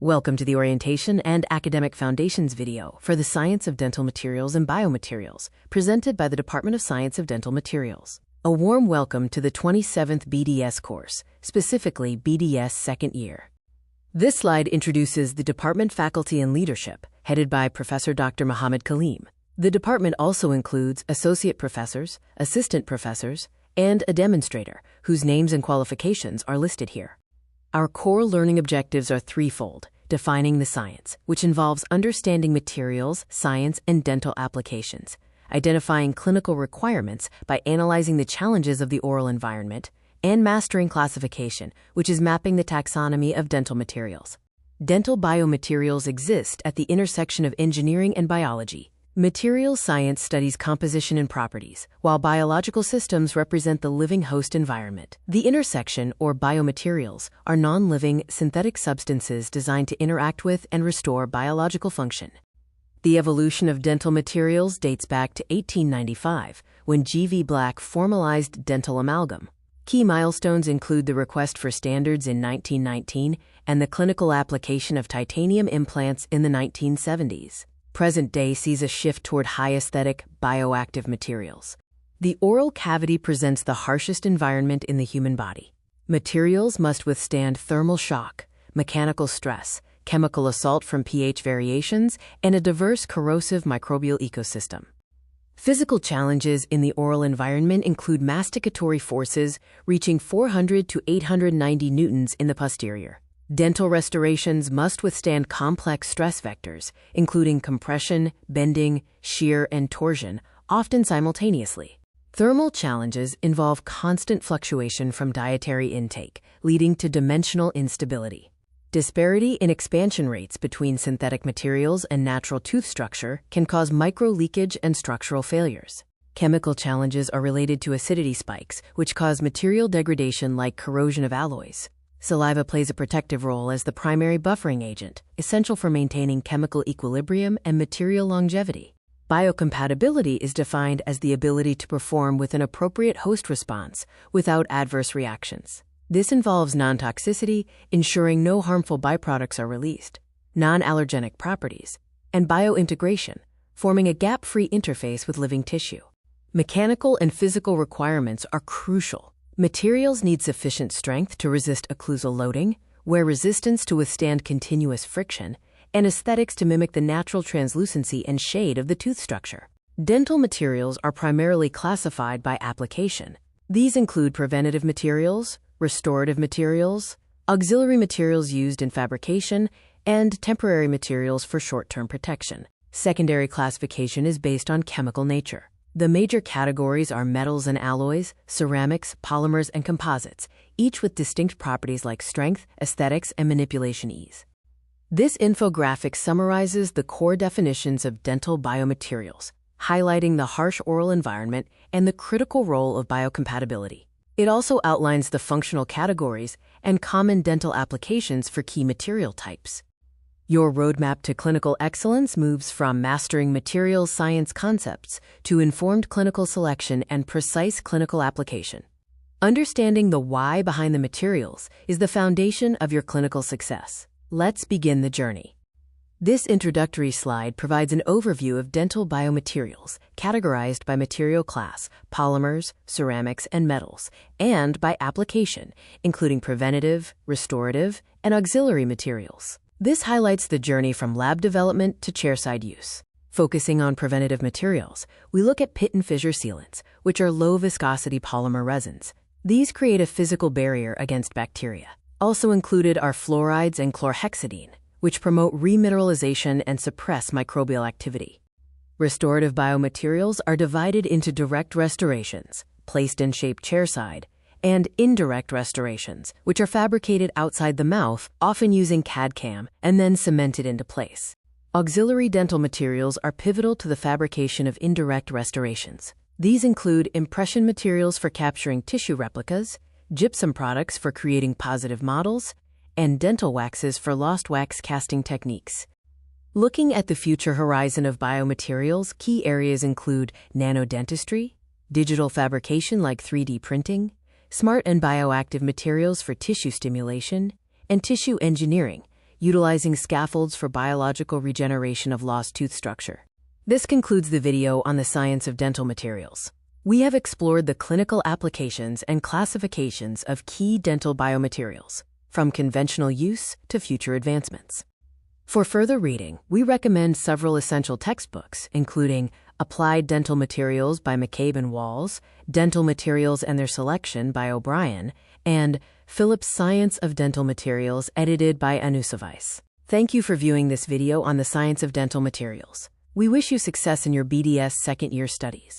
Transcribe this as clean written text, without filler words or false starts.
Welcome to the Orientation and Academic Foundations video for the Science of Dental Materials and Biomaterials, presented by the Department of Science of Dental Materials. A warm welcome to the 27th BDS course, specifically BDS second year. This slide introduces the department faculty and leadership, headed by Professor Dr. Mohammed Kaleem. The department also includes associate professors, assistant professors, and a demonstrator, whose names and qualifications are listed here. Our core learning objectives are threefold: defining the science, which involves understanding materials, science, and dental applications; identifying clinical requirements by analyzing the challenges of the oral environment; and mastering classification, which is mapping the taxonomy of dental materials. Dental biomaterials exist at the intersection of engineering and biology. Materials science studies composition and properties, while biological systems represent the living host environment. The intersection, or biomaterials, are non-living, synthetic substances designed to interact with and restore biological function. The evolution of dental materials dates back to 1895, when G.V. Black formalized dental amalgam. Key milestones include the request for standards in 1919 and the clinical application of titanium implants in the 1970s. Present day sees a shift toward high aesthetic, bioactive materials. The oral cavity presents the harshest environment in the human body. Materials must withstand thermal shock, mechanical stress, chemical assault from pH variations, and a diverse corrosive microbial ecosystem. Physical challenges in the oral environment include masticatory forces reaching 400 to 890 newtons in the posterior. Dental restorations must withstand complex stress vectors, including compression, bending, shear, and torsion, often simultaneously. Thermal challenges involve constant fluctuation from dietary intake, leading to dimensional instability. Disparity in expansion rates between synthetic materials and natural tooth structure can cause micro-leakage and structural failures. Chemical challenges are related to acidity spikes, which cause material degradation like corrosion of alloys. Saliva plays a protective role as the primary buffering agent, essential for maintaining chemical equilibrium and material longevity. Biocompatibility is defined as the ability to perform with an appropriate host response without adverse reactions. This involves non-toxicity, ensuring no harmful byproducts are released, non-allergenic properties, and biointegration, forming a gap-free interface with living tissue. Mechanical and physical requirements are crucial. Materials need sufficient strength to resist occlusal loading, wear resistance to withstand continuous friction, and aesthetics to mimic the natural translucency and shade of the tooth structure. Dental materials are primarily classified by application. These include preventative materials, restorative materials, auxiliary materials used in fabrication, and temporary materials for short-term protection. Secondary classification is based on chemical nature. The major categories are metals and alloys, ceramics, polymers, and composites, each with distinct properties like strength, aesthetics, and manipulation ease. This infographic summarizes the core definitions of dental biomaterials, highlighting the harsh oral environment and the critical role of biocompatibility. It also outlines the functional categories and common dental applications for key material types. Your roadmap to clinical excellence moves from mastering materials science concepts to informed clinical selection and precise clinical application. Understanding the why behind the materials is the foundation of your clinical success. Let's begin the journey. This introductory slide provides an overview of dental biomaterials, categorized by material class, polymers, ceramics, and metals, and by application, including preventative, restorative, and auxiliary materials. This highlights the journey from lab development to chairside use. Focusing on preventative materials, we look at pit and fissure sealants, which are low-viscosity polymer resins. These create a physical barrier against bacteria. Also included are fluorides and chlorhexidine, which promote remineralization and suppress microbial activity. Restorative biomaterials are divided into direct restorations, placed and shaped chairside, and indirect restorations, which are fabricated outside the mouth, often using CAD/CAM, and then cemented into place. Auxiliary dental materials are pivotal to the fabrication of indirect restorations. These include impression materials for capturing tissue replicas, gypsum products for creating positive models, and dental waxes for lost wax casting techniques. Looking at the future horizon of biomaterials, key areas include nanodentistry, digital fabrication like 3D printing, smart and bioactive materials for tissue stimulation, and tissue engineering, utilizing scaffolds for biological regeneration of lost tooth structure. This concludes the video on the science of dental materials. We have explored the clinical applications and classifications of key dental biomaterials, from conventional use to future advancements. For further reading, we recommend several essential textbooks, including Applied Dental Materials by McCabe and Walls, Dental Materials and Their Selection by O'Brien, and Phillips' Science of Dental Materials, edited by Anusavice. Thank you for viewing this video on the science of dental materials. We wish you success in your BDS second-year studies.